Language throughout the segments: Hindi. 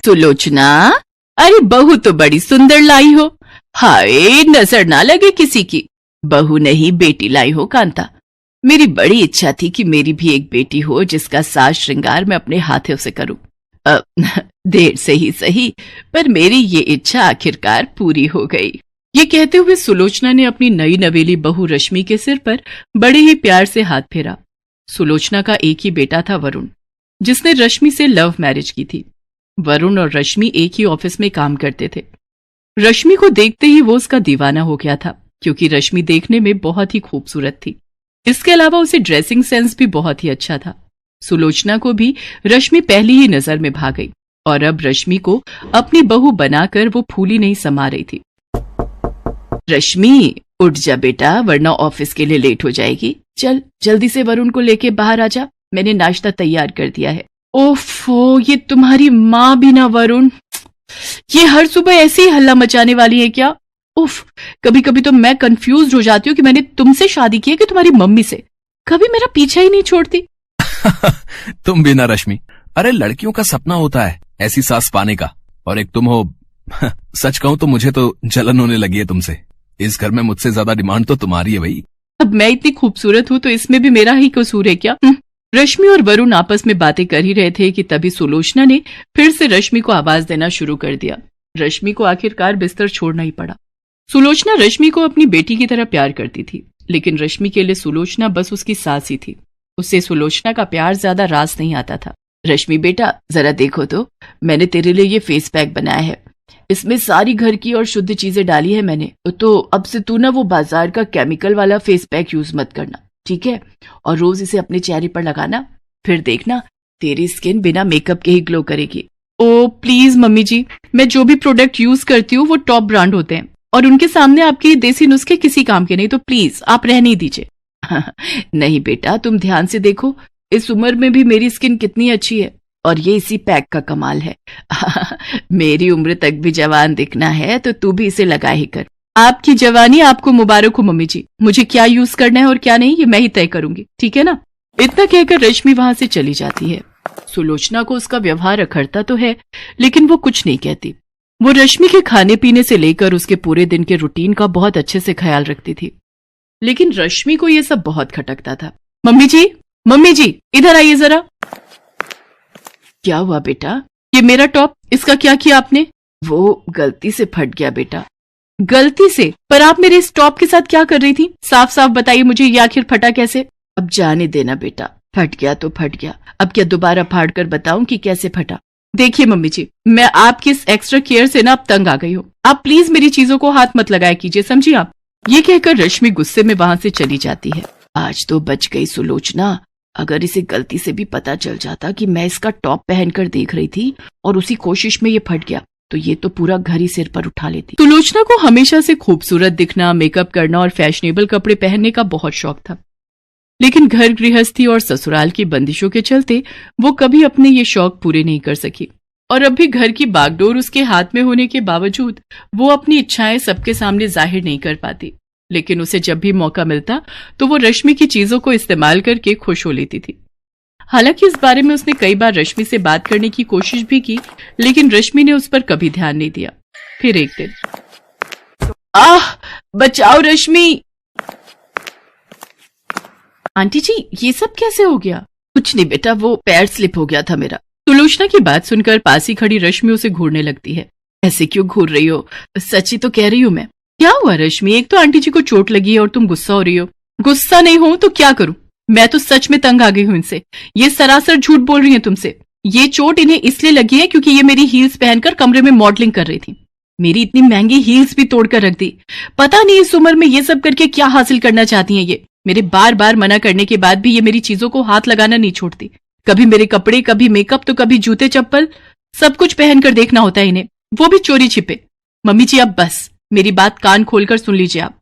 सुलोचना, अरे बहू तो बड़ी सुंदर लाई हो। हाय, नजर ना लगे किसी की। बहू नहीं, बेटी लाई हो कांता। मेरी बड़ी इच्छा थी कि मेरी भी एक बेटी हो जिसका साज श्रृंगार मैं अपने हाथों से करूं। देर से ही सही, पर मेरी ये इच्छा आखिरकार पूरी हो गई। ये कहते हुए सुलोचना ने अपनी नई नवेली बहू रश्मि के सिर पर बड़े ही प्यार से हाथ फेरा। सुलोचना का एक ही बेटा था, वरुण, जिसने रश्मि से लव मैरिज की थी। वरुण और रश्मि एक ही ऑफिस में काम करते थे। रश्मि को देखते ही वो उसका दीवाना हो गया था, क्योंकि रश्मि देखने में बहुत ही खूबसूरत थी। इसके अलावा उसे ड्रेसिंग सेंस भी बहुत ही अच्छा था। सुलोचना को भी रश्मि पहली ही नजर में भा गई और अब रश्मि को अपनी बहू बनाकर वो फूली नहीं समा रही थी। रश्मि, उठ जा बेटा, वरना ऑफिस के लिए लेट हो जाएगी। चल जल्दी से वरुण को लेके बाहर आ जा, मैंने नाश्ता तैयार कर दिया है। ओफो, ये तुम्हारी माँ भी ना वरुण, ये हर सुबह ऐसे ही हल्ला मचाने वाली है क्या? उफ, कभी कभी तो मैं कंफ्यूज हो जाती हूँ कि मैंने तुमसे शादी की है कि तुम्हारी मम्मी से। कभी मेरा पीछा ही नहीं छोड़ती। तुम भी ना रश्मि, अरे लड़कियों का सपना होता है ऐसी सास पाने का, और एक तुम हो। सच कहूं तो मुझे तो जलन होने लगी है तुमसे। इस घर में मुझसे ज्यादा डिमांड तो तुम्हारी है भाई। अब मैं इतनी खूबसूरत हूं तो इसमें भी मेरा ही कसूर है क्या? रश्मि और वरुण आपस में बातें कर ही रहे थे कि तभी सुलोचना ने फिर से रश्मि को आवाज देना शुरू कर दिया। रश्मि को आखिरकार बिस्तर छोड़ना ही पड़ा। सुलोचना रश्मि को अपनी बेटी की तरह प्यार करती थी, लेकिन रश्मि के लिए सुलोचना बस उसकी सास ही थी। उससे सुलोचना का प्यार ज्यादा रास नहीं आता था। रश्मि बेटा, जरा देखो तो, मैंने तेरे लिए ये फेस पैक बनाया है। इसमें सारी घर की और शुद्ध चीजें डाली है मैंने। तो अब से तू ना वो बाजार का केमिकल वाला फेस पैक यूज मत करना, ठीक है? और रोज इसे अपने चेहरे पर लगाना, फिर देखना तेरी स्किन बिना मेकअप के ही ग्लो करेगी। ओ प्लीज मम्मी जी, मैं जो भी प्रोडक्ट यूज करती हूँ वो टॉप ब्रांड होते हैं और उनके सामने आपके देसी नुस्खे किसी काम के नहीं, तो प्लीज आप रहने ही दीजिए। नहीं बेटा, तुम ध्यान से देखो, इस उम्र में भी मेरी स्किन कितनी अच्छी है, और ये इसी पैक का कमाल है। मेरी उम्र तक भी जवान दिखना है तो तू भी इसे लगा ही कर। आपकी जवानी आपको मुबारक हो मम्मी जी। मुझे क्या यूज करना है और क्या नहीं ये मैं ही तय करूंगी, ठीक है ना? इतना कहकर रश्मि वहां से चली जाती है। सुलोचना को उसका व्यवहार अखरता तो है, लेकिन वो कुछ नहीं कहती। वो रश्मि के खाने पीने से लेकर उसके पूरे दिन के रूटीन का बहुत अच्छे से ख्याल रखती थी, लेकिन रश्मि को ये सब बहुत खटकता था। मम्मी जी इधर आइए जरा। क्या हुआ बेटा? ये मेरा टॉप, इसका क्या किया आपने? वो गलती से फट गया बेटा। गलती से? पर आप मेरे इस टॉप के साथ क्या कर रही थी? साफ साफ बताइए मुझे, ये आखिर फटा कैसे? अब जाने देना बेटा, फट गया तो फट गया। अब क्या दोबारा फाड़ कर बताऊं कि कैसे फटा? देखिए मम्मी जी, मैं आपकी इस एक्स्ट्रा केयर से ना अब तंग आ गई हूँ। आप प्लीज मेरी चीजों को हाथ मत लगाया कीजिए, समझी आप? ये कहकर रश्मि गुस्से में वहां से चली जाती है। आज तो बच गई सुलोचना। अगर इसे गलती से भी पता चल जाता कि मैं इसका टॉप पहनकर देख रही थी और उसी कोशिश में ये फट गया, तो ये तो पूरा घर ही सिर पर उठा लेती। सुलोचना को हमेशा से खूबसूरत दिखना, मेकअप करना और फैशनेबल कपड़े पहनने का बहुत शौक था, लेकिन घर गृहस्थी और ससुराल की बंदिशों के चलते वो कभी अपने ये शौक पूरे नहीं कर सकी। और अब भी घर की बागडोर उसके हाथ में होने के बावजूद वो अपनी इच्छाएं सबके सामने जाहिर नहीं कर पाती। लेकिन उसे जब भी मौका मिलता तो वो रश्मि की चीजों को इस्तेमाल करके खुश हो लेती थी। हालांकि इस बारे में उसने कई बार रश्मि से बात करने की कोशिश भी की, लेकिन रश्मि ने उस पर कभी ध्यान नहीं दिया। फिर एक दिन, आह बचाओ रश्मि। आंटी जी ये सब कैसे हो गया? कुछ नहीं बेटा, वो पैर स्लिप हो गया था मेरा। सुलोचना की बात सुनकर पास ही खड़ी रश्मि उसे घूरने लगती है। ऐसे क्यों घूर रही हो? सच्ची तो कह रही हूँ मैं। क्या हुआ रश्मि? एक तो आंटी जी को चोट लगी है और तुम गुस्सा हो रही हो। गुस्सा नहीं हो तो क्या करूं? मैं तो सच में तंग आ गई हूं इनसे। ये सरासर झूठ बोल रही हैं तुमसे। ये चोट इन्हें इसलिए लगी है क्योंकि ये मेरी हील्स पहनकर कमरे में मॉडलिंग कर रही थी। मेरी इतनी महंगी हील्स भी तोड़कर रख दी। पता नहीं इस उम्र में ये सब करके क्या हासिल करना चाहती हैं ये। मेरे बार बार मना करने के बाद भी ये मेरी चीजों को हाथ लगाना नहीं छोड़ती। कभी मेरे कपड़े, कभी मेकअप, तो कभी जूते चप्पल, सब कुछ पहनकर देखना होता है इन्हें, वो भी चोरी छिपे। मम्मी जी अब बस, मेरी बात कान खोलकर सुन लीजिए आप।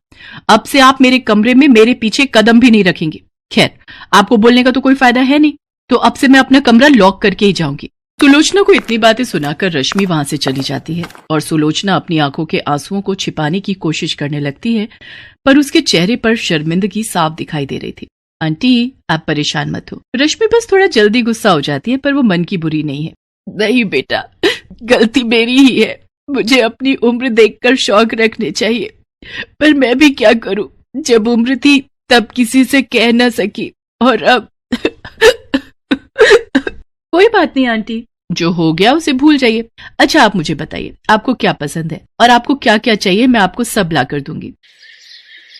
अब से आप मेरे कमरे में मेरे पीछे कदम भी नहीं रखेंगे। खैर, आपको बोलने का तो कोई फायदा है नहीं, तो अब से मैं अपना कमरा लॉक करके ही जाऊंगी। सुलोचना को इतनी बातें सुनाकर रश्मि वहां से चली जाती है और सुलोचना अपनी आंखों के आंसुओं को छिपाने की कोशिश करने लगती है, पर उसके चेहरे पर शर्मिंदगी साफ दिखाई दे रही थी। आंटी आप परेशान मत हो। रश्मि बस थोड़ा जल्दी गुस्सा हो जाती है, पर वो मन की बुरी नहीं है। नहीं बेटा, गलती मेरी ही है। मुझे अपनी उम्र देखकर शौक रखने चाहिए, पर मैं भी क्या करूं? जब उम्र थी तब किसी से कह न सकी, और अब कोई बात नहीं आंटी, जो हो गया उसे भूल जाइए। अच्छा, आप मुझे बताइए आपको क्या पसंद है और आपको क्या क्या चाहिए, मैं आपको सब ला कर दूंगी।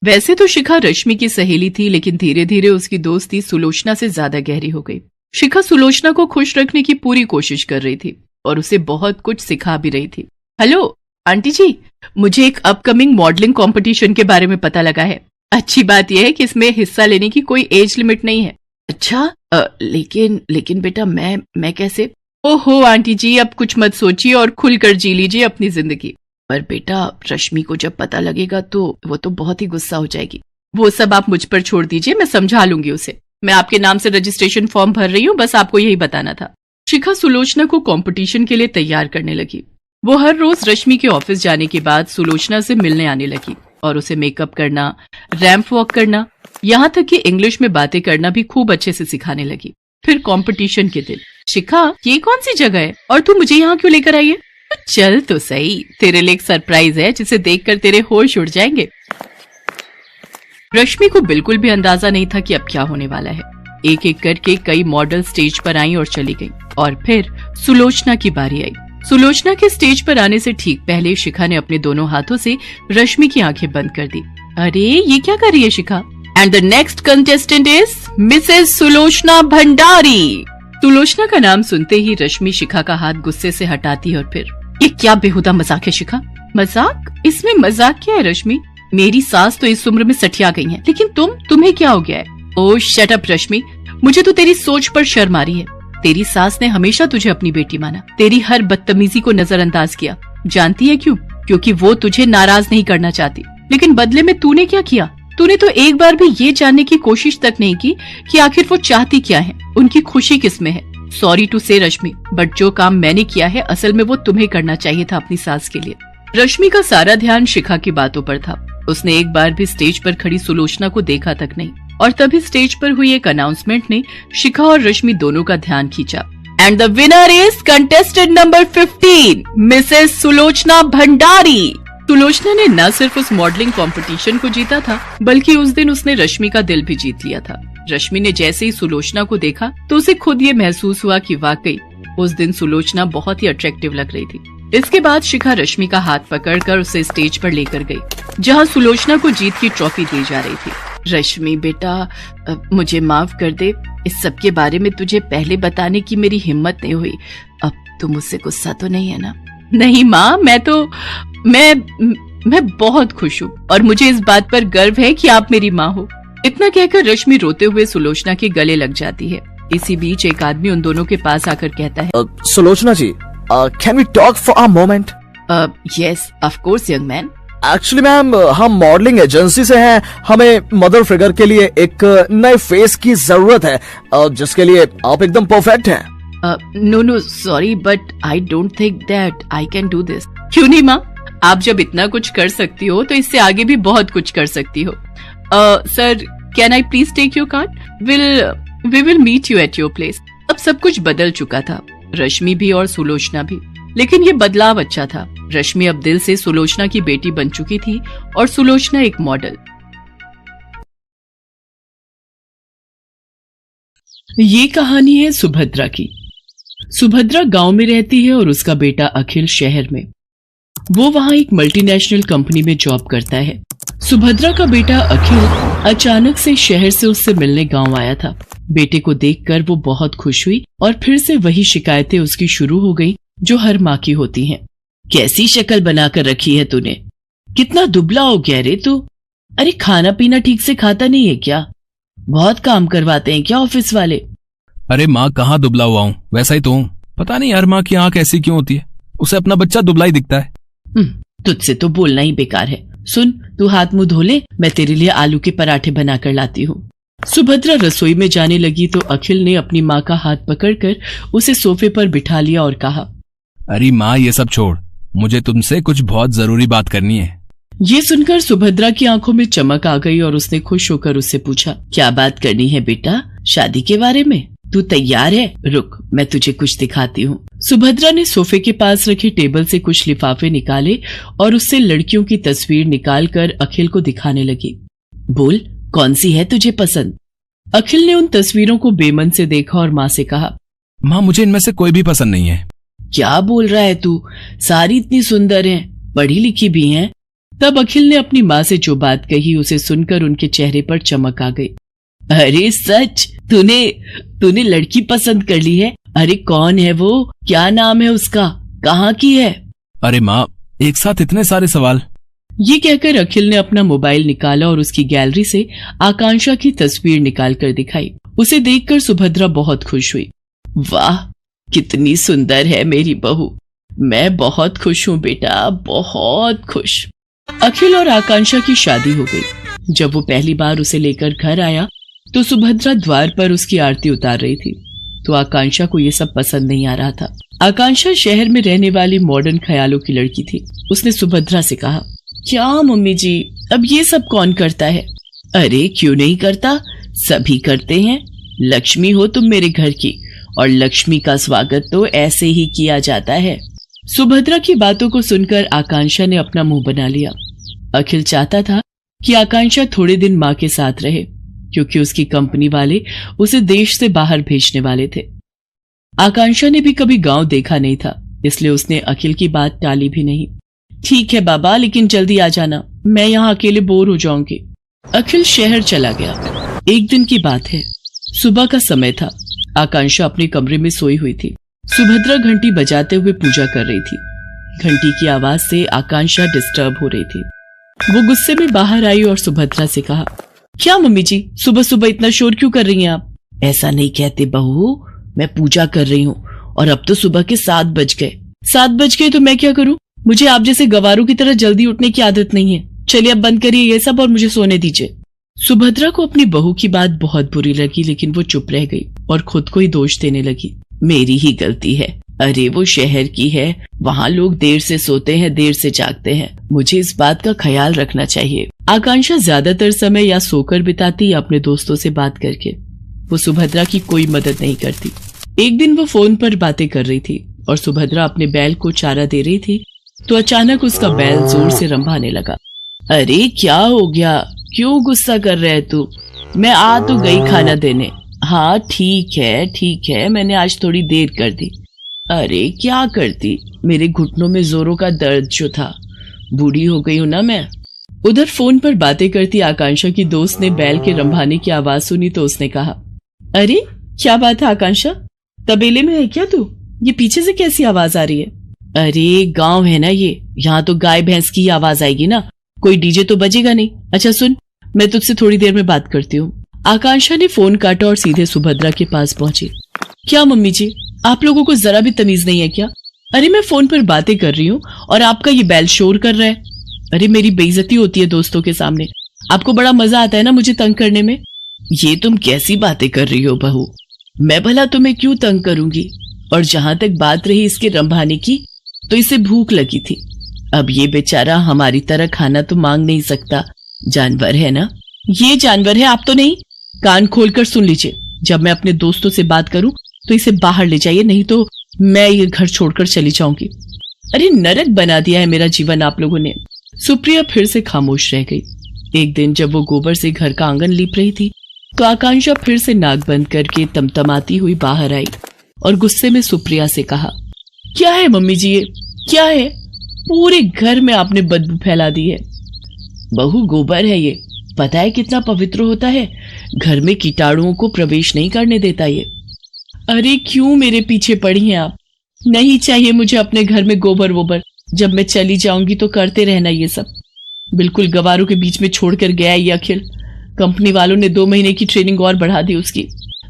वैसे तो शिखा रश्मि की सहेली थी, लेकिन धीरे धीरे उसकी दोस्ती सुलोचना से ज्यादा गहरी हो गई। शिखा सुलोचना को खुश रखने की पूरी कोशिश कर रही थी और उसे बहुत कुछ सिखा भी रही थी। हेलो आंटी जी, मुझे एक अपकमिंग मॉडलिंग कंपटीशन के बारे में पता लगा है। अच्छी बात यह है कि इसमें हिस्सा लेने की कोई एज लिमिट नहीं है। अच्छा, लेकिन बेटा मैं कैसे? ओहो आंटी जी, अब कुछ मत सोचिए और खुलकर जी लीजिए अपनी जिंदगी। पर बेटा, रश्मि को जब पता लगेगा तो वो तो बहुत ही गुस्सा हो जाएगी। वो सब आप मुझ पर छोड़ दीजिए, मैं समझा लूंगी उसे। मैं आपके नाम से रजिस्ट्रेशन फॉर्म भर रही हूँ, बस आपको यही बताना था। शिखा सुलोचना को कंपटीशन के लिए तैयार करने लगी। वो हर रोज रश्मि के ऑफिस जाने के बाद सुलोचना से मिलने आने लगी और उसे मेकअप करना, रैंप वॉक करना, यहाँ तक कि इंग्लिश में बातें करना भी खूब अच्छे से सिखाने लगी। फिर कंपटीशन के दिन, शिखा ये कौन सी जगह है और तू मुझे यहाँ क्यों लेकर आई है? चल तो सही, तेरे लिए एक सरप्राइज है जिसे देखकर तेरे होश उड़ जाएंगे। रश्मि को बिल्कुल भी अंदाजा नहीं था कि अब क्या होने वाला है। एक एक करके कई मॉडल स्टेज पर आई और चली गई, और फिर सुलोचना की बारी आई। सुलोचना के स्टेज पर आने से ठीक पहले शिखा ने अपने दोनों हाथों से रश्मि की आंखें बंद कर दी। अरे ये क्या कर रही है Shikha? And the next contestant is Mrs Sulochana Bhandari. Sulochana का नाम सुनते ही रश्मि शिखा का हाथ गुस्से से हटाती है और फिर, ये क्या बेहुदा मजाक है शिखा? मजाक? इसमें मजाक क्या है रश्मि? मेरी सास तो इस उम्र में सठिया गई है, लेकिन तुम्हें क्या हो गया है? ओह शट अप रश्मि, मुझे तो तेरी सोच पर शर्म आ रही है। तेरी सास ने हमेशा तुझे अपनी बेटी माना, तेरी हर बदतमीजी को नजरअंदाज किया। जानती है क्यों? क्योंकि वो तुझे नाराज नहीं करना चाहती। लेकिन बदले में तूने क्या किया? तूने तो एक बार भी ये जानने की कोशिश तक नहीं की कि आखिर वो चाहती क्या है, उनकी खुशी किसमें है। सॉरी टू से रश्मि, बट जो काम मैंने किया है असल में वो तुम्हें करना चाहिए था अपनी सास के लिए। रश्मि का सारा ध्यान शिखा की बातों पर था। उसने एक बार भी स्टेज पर खड़ी सुलोचना को देखा तक नहीं, और तभी स्टेज पर हुई एक अनाउंसमेंट ने शिखा और रश्मि दोनों का ध्यान खींचा। And the winner is contestant number 15, Mrs Sulochana Bhandari. Sulochana ने न सिर्फ उस मॉडलिंग कंपटीशन को जीता था, बल्कि उस दिन उसने रश्मि का दिल भी जीत लिया था। रश्मि ने जैसे ही सुलोचना को देखा तो उसे खुद ये महसूस हुआ कि वाकई उस दिन सुलोचना बहुत ही अट्रैक्टिव लग रही थी। इसके बाद शिखा रश्मि का हाथ पकड़कर उसे स्टेज पर लेकर गई, जहां सुलोचना को जीत की ट्रॉफी दी जा रही थी। रश्मि बेटा, मुझे माफ कर दे, इस सब के बारे में तुझे पहले बताने की मेरी हिम्मत नहीं हुई। अब तुम मुझसे गुस्सा तो नहीं है ना? नहीं माँ, मैं बहुत खुश हूँ और मुझे इस बात पर गर्व है कि आप मेरी माँ हो। इतना कहकर रश्मि रोते हुए सुलोचना के गले लग जाती है। इसी बीच एक आदमी उन दोनों के पास आकर कहता है, Sulochana ji, can we talk for a moment? Yes of course young man. Actually ma'am, हम मॉडलिंग एजेंसी से हैं। हमें मदर फिगर के लिए एक नए फेस की जरूरत है, जिसके लिए आप एकदम परफेक्ट हैं। No sorry, but I don't think that I can do this. क्यों नहीं माँ, आप जब इतना कुछ कर सकती हो तो इससे आगे भी बहुत कुछ कर सकती हो। Sir, can I please take your card? We will meet you at your place. अब सब कुछ बदल चुका था, रश्मि भी और सुलोचना भी, लेकिन ये बदलाव अच्छा था। रश्मि अब दिल से सुलोचना की बेटी बन चुकी थी और सुलोचना एक मॉडल। ये कहानी है सुभद्रा की। सुभद्रा गांव में रहती है और उसका बेटा अखिल शहर में। वो वहां एक मल्टीनेशनल कंपनी में जॉब करता है। सुभद्रा का बेटा अखिल अचानक से शहर से उससे मिलने गांव आया था। बेटे को देखकर वो बहुत खुश हुई और फिर से वही शिकायतें उसकी शुरू हो गई जो हर माँ की होती हैं। कैसी शक्ल बनाकर रखी है तूने? कितना दुबला हो गया रे तू? अरे खाना पीना ठीक से खाता नहीं है क्या? बहुत काम करवाते हैं क्या ऑफिस वाले? अरे माँ, कहाँ दुबला हुआ हूँ, वैसा ही तो हूँ। पता नहीं यार माँ की आंख ऐसी क्यों होती है, उसे अपना बच्चा दुबला ही दिखता है। तुझसे तो बोलना ही बेकार है। सुन, तू हाथ मुंह धो ले, मैं तेरे लिए आलू के पराठे बनाकर लाती हूँ। सुभद्रा रसोई में जाने लगी तो अखिल ने अपनी माँ का हाथ पकड़कर उसे सोफे पर बिठा लिया और कहा, अरे माँ, ये सब छोड़, मुझे तुमसे कुछ बहुत जरूरी बात करनी है। ये सुनकर सुभद्रा की आंखों में चमक आ गई और उसने खुश होकर उससे पूछा, क्या बात करनी है बेटा? शादी के बारे में? तू तैयार है? रुक, मैं तुझे कुछ दिखाती हूँ। सुभद्रा ने सोफे के पास रखे टेबल से कुछ लिफाफे निकाले और उससे लड़कियों की तस्वीर निकालकर अखिल को दिखाने लगी। बोल, कौन सी है तुझे पसंद? अखिल ने उन तस्वीरों को बेमन से देखा और माँ से कहा, माँ मुझे इनमें से कोई भी पसंद नहीं है। क्या बोल रहा है तू? सारी इतनी सुंदर हैं, पढ़ी लिखी भी हैं। तब अखिल ने अपनी माँ से जो बात कही उसे सुनकर उनके चेहरे पर चमक आ गई। अरे सच, तूने लड़की पसंद कर ली है? अरे कौन है वो? क्या नाम है उसका? कहाँ की है? अरे माँ, एक साथ इतने सारे सवाल। ये कहकर अखिल ने अपना मोबाइल निकाला और उसकी गैलरी से आकांक्षा की तस्वीर निकाल कर दिखाई। उसे देखकर सुभद्रा बहुत खुश हुई। वाह, कितनी सुंदर है मेरी बहू। मैं बहुत खुश हूँ बेटा, बहुत खुश। अखिल और आकांक्षा की शादी हो गई। जब वो पहली बार उसे लेकर घर आया तो सुभद्रा द्वार पर उसकी आरती उतार रही थी, तो आकांक्षा को ये सब पसंद नहीं आ रहा था। आकांक्षा शहर में रहने वाली मॉडर्न ख्यालों की लड़की थी। उसने सुभद्रा से कहा, क्या मम्मी जी, अब ये सब कौन करता है? अरे क्यों नहीं करता, सभी करते हैं। लक्ष्मी हो तुम मेरे घर की, और लक्ष्मी का स्वागत तो ऐसे ही किया जाता है। सुभद्रा की बातों को सुनकर आकांक्षा ने अपना मुंह बना लिया। अखिल चाहता था कि आकांक्षा थोड़े दिन माँ के साथ रहे, क्योंकि उसकी कंपनी वाले उसे देश से बाहर भेजने वाले थे। आकांक्षा ने भी कभी गांव देखा नहीं था, इसलिए उसने अखिल की बात टाली भी नहीं। ठीक है बाबा, लेकिन जल्दी आ जाना, मैं यहाँ अकेले बोर हो जाऊंगी। अखिल शहर चला गया। एक दिन की बात है, सुबह का समय था। आकांक्षा अपने कमरे में सोई हुई थी। सुभद्रा घंटी बजाते हुए पूजा कर रही थी। घंटी की आवाज से आकांक्षा डिस्टर्ब हो रही थी। वो गुस्से में बाहर आई और सुभद्रा से कहा, क्या मम्मी जी, सुबह सुबह इतना शोर क्यों कर रही हैं आप? ऐसा नहीं कहते बहू, मैं पूजा कर रही हूँ और अब तो सुबह के 7 बज गए। 7 बज गए तो मैं क्या करूँ? मुझे आप जैसे गवारों की तरह जल्दी उठने की आदत नहीं है। चलिए अब बंद करिए ये सब और मुझे सोने दीजिए। सुभद्रा को अपनी बहू की बात बहुत बुरी लगी, लेकिन वो चुप रह गई और खुद को ही दोष देने लगी। मेरी ही गलती है। अरे वो शहर की है, वहाँ लोग देर से सोते हैं, देर से जागते हैं। मुझे इस बात का ख्याल रखना चाहिए। आकांक्षा ज्यादातर समय या सोकर बिताती या अपने दोस्तों से बात करके। वो सुभद्रा की कोई मदद नहीं करती। एक दिन वो फोन पर बातें कर रही थी और सुभद्रा अपने बैल को चारा दे रही थी, तो अचानक उसका बैल जोर से रंभाने लगा। अरे क्या हो गया, क्यों गुस्सा कर रहे है तू? मैं आ तो गई खाना देने। हाँ ठीक है, मैंने आज थोड़ी देर कर दी। अरे क्या करती, मेरे घुटनों में जोरों का दर्द जो था। बूढ़ी हो गई हूं ना मैं। उधर फोन पर बातें करती आकांक्षा की दोस्त ने बैल के रंभाने की आवाज सुनी तो उसने कहा, अरे क्या बात है आकांक्षा, तबेले में है क्या तू? ये पीछे से कैसी आवाज आ रही है? अरे गांव है ना ये, यहाँ तो गाय भैंस की आवाज आएगी ना, कोई डीजे तो बजेगा नहीं। अच्छा सुन, मैं तुझसे थोड़ी देर में बात करती हूँ। आकांक्षा ने फोन काटा और सीधे सुभद्रा के पास पहुंची। क्या मम्मी जी, आप लोगों को जरा भी तमीज नहीं है क्या? अरे मैं फोन पर बातें कर रही हूँ और आपका ये बैल शोर कर रहा है। अरे मेरी बेइज्जती होती है दोस्तों के सामने। आपको बड़ा मजा आता है ना मुझे तंग करने में। ये तुम कैसी बातें कर रही हो बहू? मैं भला तुम्हें क्यों तंग करूंगी? और जहां तक बात रही इसके रंभाने की, तो इसे भूख लगी थी। अब ये बेचारा हमारी तरह खाना तो मांग नहीं सकता, जानवर है ना। ये जानवर है, आप तो नहीं। कान खोलकर सुन लीजिए, जब मैं अपने दोस्तों से बात करूं तो इसे बाहर ले जाइए, नहीं तो मैं ये घर छोड़कर चली जाऊंगी। अरे नरक बना दिया है मेरा जीवन आप लोगों ने। सुप्रिया फिर से खामोश रह गई। एक दिन जब वो गोबर से घर का आंगन लीप रही थी तो आकांक्षा फिर से नाक बंद करके तमतमाती हुई बाहर आई और गुस्से में सुप्रिया से कहा, क्या है मम्मी जी, ये क्या है? पूरे घर में आपने बदबू फैला दी है। बहू गोबर है ये, पता है कितना पवित्र होता है, घर में कीटाणुओं को प्रवेश नहीं करने देता ये। अरे क्यों मेरे पीछे पड़ी हैं आप? नहीं चाहिए मुझे अपने घर में गोबर वोबर, जब मैं चली जाऊंगी तो करते रहना ये सब। बिल्कुल गवारों के बीच में छोड़कर गया ये अखिल। कंपनी वालों ने 2 महीने की ट्रेनिंग और बढ़ा दी उसकी।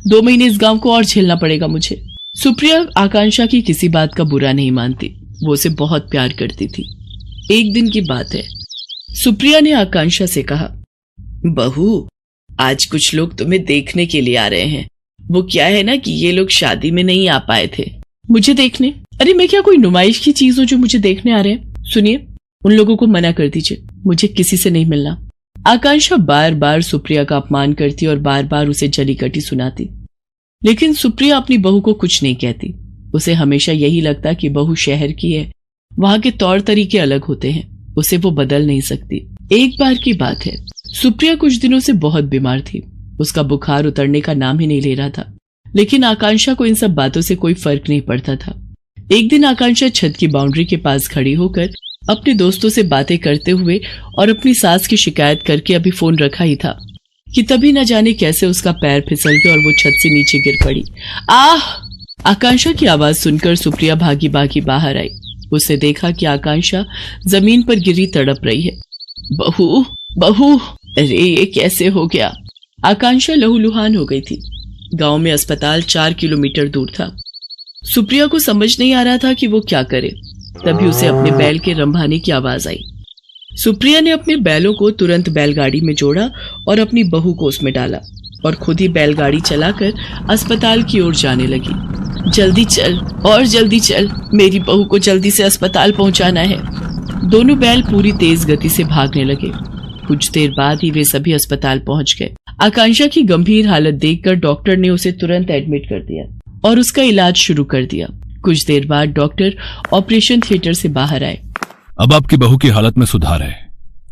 2 महीने इस गांव को और झेलना पड़ेगा मुझे। सुप्रिया आकांक्षा की किसी बात का बुरा नहीं मानती, वो उसे बहुत प्यार करती थी। एक दिन की बात है, सुप्रिया ने आकांक्षा से कहा, बहू आज कुछ लोग तुम्हें देखने के लिए आ रहे हैं। वो क्या है ना कि ये लोग शादी में नहीं आ पाए थे। मुझे देखने? अरे मैं क्या कोई नुमाइश की चीज हूँ जो मुझे देखने आ रहे हैं? सुनिए, उन लोगों को मना कर दीजिए, मुझे किसी से नहीं मिलना। आकांक्षा बार बार सुप्रिया का अपमान करती और बार बार उसे जली कटी सुनाती, लेकिन सुप्रिया अपनी बहू को कुछ नहीं कहती। उसे हमेशा यही लगता कि बहू शहर की है, वहां के तौर तरीके अलग होते हैं, उसे वो बदल नहीं सकती। एक बार की बात है, सुप्रिया कुछ दिनों से बहुत बीमार थी। उसका बुखार उतरने का नाम ही नहीं ले रहा था, लेकिन आकांक्षा को इन सब बातों से कोई फर्क नहीं पड़ता था। एक दिन आकांक्षा छत की बाउंड्री के पास खड़ी होकर अपने दोस्तों से बातें करते हुए और अपनी सास की शिकायत करके अभी फोन रखा ही था कि तभी न जाने कैसे उसका पैर फिसल गया और वो छत से नीचे गिर पड़ी। आह! आकांक्षा की आवाज सुनकर सुप्रिया भागी भागी बाहर आई। उसने देखा कि आकांक्षा जमीन पर गिरी तड़प रही है। बहू, बहू, अरे ये कैसे हो गया? आकांक्षा लहूलुहान हो गई थी। गांव में अस्पताल 4 किलोमीटर दूर था। सुप्रिया को समझ नहीं आ रहा था कि वो क्या करे। तभी उसे अपने बैल के रंभाने की आवाज आई। सुप्रिया ने अपने बैलों को तुरंत बैलगाड़ी में जोड़ा और अपनी बहू को उसमें डाला और खुद ही बैलगाड़ी चलाकर अस्पताल की ओर जाने लगी। जल्दी चल और जल्दी चल, मेरी बहू को जल्दी से अस्पताल पहुंचाना है। दोनों बैल पूरी तेज गति से भागने लगे। कुछ देर बाद ही वे सभी अस्पताल पहुंच गए। आकांक्षा की गंभीर हालत देखकर डॉक्टर ने उसे तुरंत एडमिट कर दिया और उसका इलाज शुरू कर दिया। कुछ देर बाद डॉक्टर ऑपरेशन थिएटर से बाहर आए। अब आपकी बहू की हालत में सुधार है।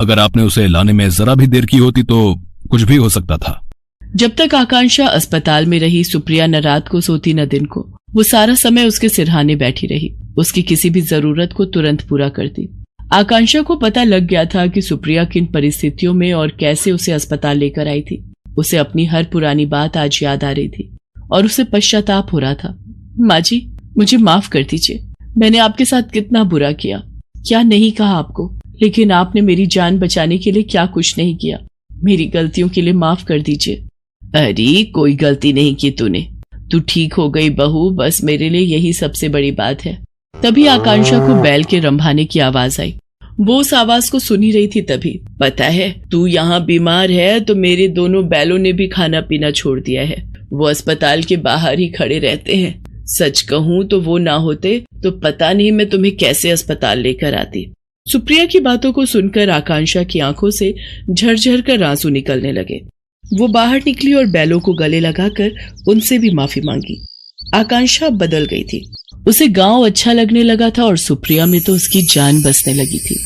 अगर आपने उसे लाने में जरा भी देर की होती तो कुछ भी हो सकता था। जब तक आकांक्षा अस्पताल में रही, सुप्रिया न रात को सोती न दिन को। वो सारा समय उसके सिरहाने बैठी रही, उसकी किसी भी जरूरत को तुरंत पूरा करती। आकांक्षा को पता लग गया था कि सुप्रिया किन परिस्थितियों में और कैसे उसे अस्पताल लेकर आई थी। उसे अपनी हर पुरानी बात आज याद आ रही थी और उसे पश्चाताप हो रहा था। माँ जी, मुझे माफ कर दीजिए। मैंने आपके साथ कितना बुरा किया, क्या नहीं कहा आपको, लेकिन आपने मेरी जान बचाने के लिए क्या कुछ नहीं किया। मेरी गलतियों के लिए माफ कर दीजिए। अरे कोई गलती नहीं की तूने, तू ठीक हो गई बहू, बस मेरे लिए यही सबसे बड़ी बात है। तभी आकांक्षा को बैल के रंभाने की आवाज आई। वो उस आवाज को सुनी रही थी। तभी, पता है तू यहाँ बीमार है तो मेरे दोनों बैलों ने भी खाना पीना छोड़ दिया है। वो अस्पताल के बाहर ही खड़े रहते हैं। सच कहूँ तो वो ना होते तो पता नहीं मैं तुम्हें कैसे अस्पताल लेकर आती। सुप्रिया की बातों को सुनकर आकांक्षा की आंखों से झरझर कर आंसू निकलने लगे। वो बाहर निकली और बैलों को गले लगाकर उनसे भी माफी मांगी। आकांक्षा बदल गई थी। उसे गांव अच्छा लगने लगा था और सुप्रिया में तो उसकी जान बसने लगी थी।